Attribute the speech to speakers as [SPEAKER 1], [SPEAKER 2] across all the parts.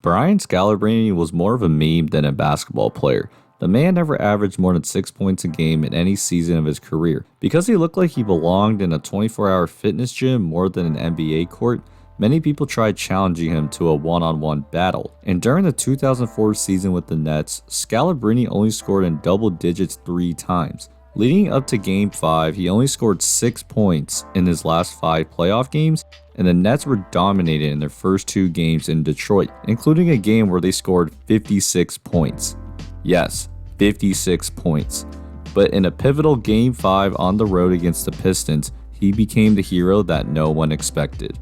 [SPEAKER 1] Brian Scalabrine was more of a meme than a basketball player. The man never averaged more than 6 points a game in any season of his career. Because he looked like he belonged in a 24-hour fitness gym more than an NBA court, many people tried challenging him to a one-on-one battle. And during the 2004 season with the Nets, Scalabrine only scored in double digits 3 times. Leading up to Game 5, he only scored 6 points in his last 5 playoff games, and the Nets were dominated in their first 2 games in Detroit, including a game where they scored 56 points. Yes, 56 points. But in a pivotal Game 5 on the road against the Pistons, he became the hero that no one expected.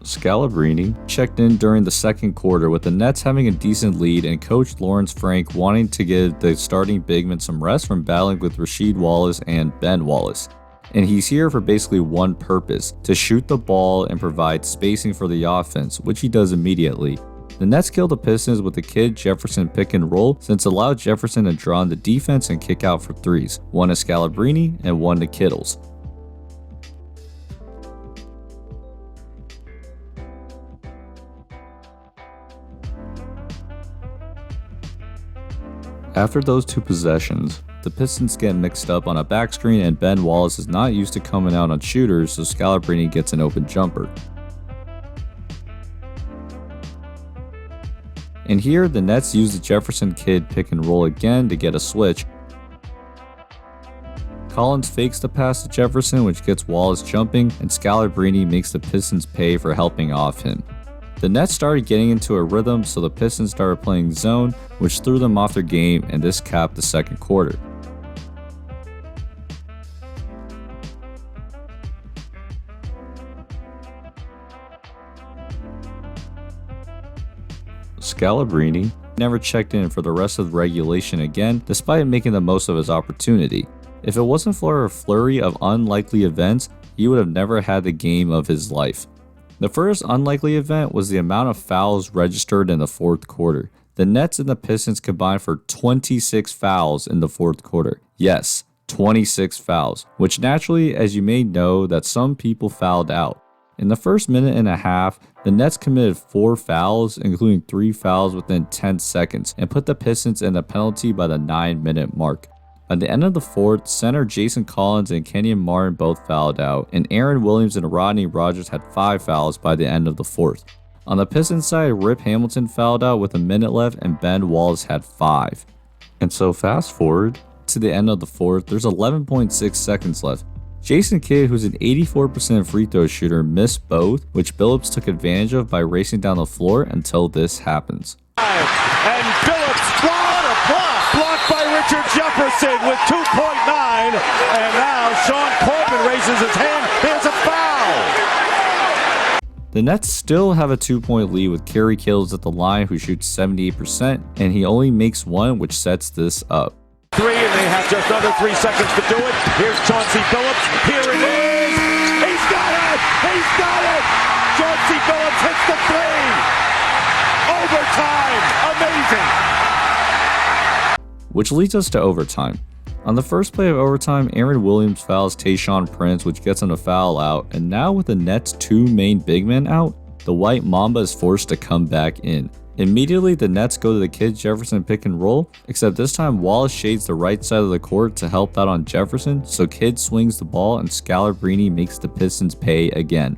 [SPEAKER 1] Scalabrine checked in during the second quarter with the Nets having a decent lead and coach Lawrence Frank wanting to give the starting bigmen some rest from battling with Rasheed Wallace and Ben Wallace. And he's here for basically one purpose, to shoot the ball and provide spacing for the offense, which he does immediately. The Nets killed the Pistons with the Kidd Jefferson pick and roll, since it allowed Jefferson to draw on the defense and kick out for threes, one to Scalabrine and one to Kittles. After those 2 possessions, the Pistons get mixed up on a back screen and Ben Wallace is not used to coming out on shooters, so Scalabrine gets an open jumper. And here, the Nets use the Jefferson Kidd pick and roll again to get a switch. Collins fakes the pass to Jefferson, which gets Wallace jumping, and Scalabrine makes the Pistons pay for helping off him. The Nets started getting into a rhythm, so the Pistons started playing zone, which threw them off their game, and this capped the second quarter. Scalabrine never checked in for the rest of the regulation again, despite making the most of his opportunity. If it wasn't for a flurry of unlikely events, he would have never had the game of his life. The first unlikely event was the amount of fouls registered in the fourth quarter. The Nets and the Pistons combined for 26 fouls in the fourth quarter. Yes, 26 fouls, which naturally, as you may know, that some people fouled out. In the first minute and a half, the Nets committed 4 fouls, including 3 fouls within 10 seconds, and put the Pistons in the penalty by the 9-minute mark. At the end of the fourth, center Jason Collins and Kenyon Martin both fouled out, and Aaron Williams and Rodney Rogers had 5 fouls by the end of the fourth. On the Pistons side, Rip Hamilton fouled out with a minute left, and Ben Wallace had 5. And so fast forward to the end of the fourth, there's 11.6 seconds left. Jason Kidd, who's an 84% free throw shooter, missed both, which Billups took advantage of by racing down the floor until this happens.
[SPEAKER 2] And Billups, what a block! Blocked by Richard Jefferson with 2.9, and now Sean Coleman raises his hand. There's a foul!
[SPEAKER 1] The Nets still have a 2-point lead with Kerry Kittles at the line, who shoots 78%, and he only makes 1, which sets this up.
[SPEAKER 2] 3, and they have just under 3 seconds to do it. Here's Chauncey Billups. Here it is. He's got it. He's got it. Chauncey Billups hits the 3. Overtime. Amazing.
[SPEAKER 1] Which leads us to overtime. On the first play of overtime, Aaron Williams fouls Tayshaun Prince, which gets him to foul out, and now with the Nets' 2 main big men out, the White Mamba is forced to come back in. Immediately, the Nets go to the Kidd Jefferson pick and roll, except this time Wallace shades the right side of the court to help out on Jefferson, so Kidd swings the ball and Scalabrine makes the Pistons pay again.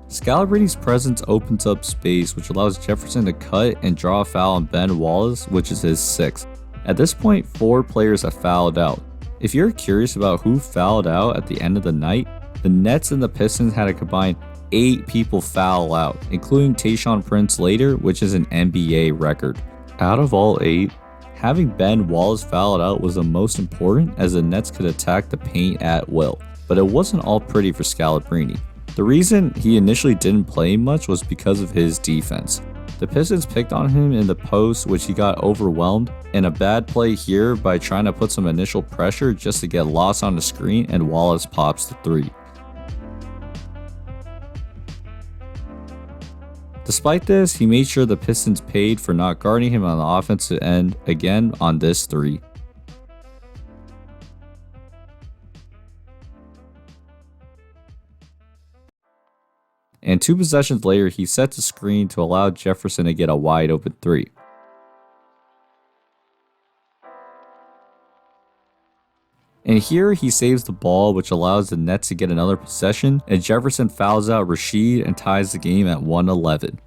[SPEAKER 1] Scalabrine's presence opens up space, which allows Jefferson to cut and draw a foul on Ben Wallace, which is his 6th. At this point, 4 players have fouled out. If you're curious about who fouled out at the end of the night, the Nets and the Pistons had a combined 8 people foul out, including Tayshaun Prince later, which is an NBA record. Out of all 8, having Ben Wallace fouled out was the most important, as the Nets could attack the paint at will. But it wasn't all pretty for Scalabrine. The reason he initially didn't play much was because of his defense. The Pistons picked on him in the post, which he got overwhelmed, and a bad play here by trying to put some initial pressure just to get lost on the screen, and Wallace pops the 3. Despite this, he made sure the Pistons paid for not guarding him on the offensive end again on this 3. And and 2 possessions later he sets a screen to allow Jefferson to get a wide open 3. And here he saves the ball, which allows the Nets to get another possession, and Jefferson fouls out Rashid and ties the game at 111.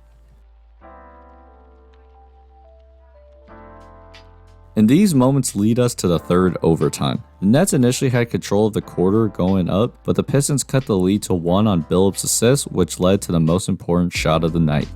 [SPEAKER 1] And these moments lead us to the third overtime. The Nets initially had control of the quarter going up, but the Pistons cut the lead to 1 on Billups' assist, which led to the most important shot of the night.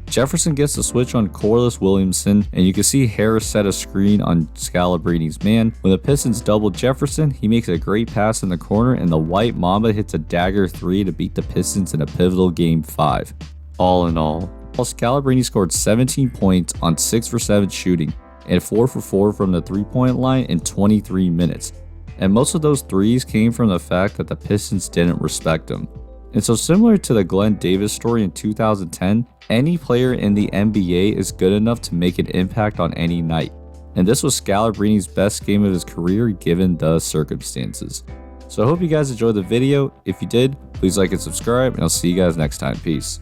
[SPEAKER 1] Jefferson gets the switch on Corliss Williamson, and you can see Harris set a screen on Scalabrine's man. When the Pistons double Jefferson, he makes a great pass in the corner, and the White Mamba hits a dagger 3 to beat the Pistons in a pivotal Game 5. All in all, Scalabrine scored 17 points on 6 for 7 shooting, and 4 for 4 from the 3-point line in 23 minutes. And most of those threes came from the fact that the Pistons didn't respect him. And so similar to the Glenn Davis story in 2010, any player in the NBA is good enough to make an impact on any night. And this was Scalabrine's best game of his career given the circumstances. So I hope you guys enjoyed the video. If you did, please like and subscribe, and I'll see you guys next time. Peace.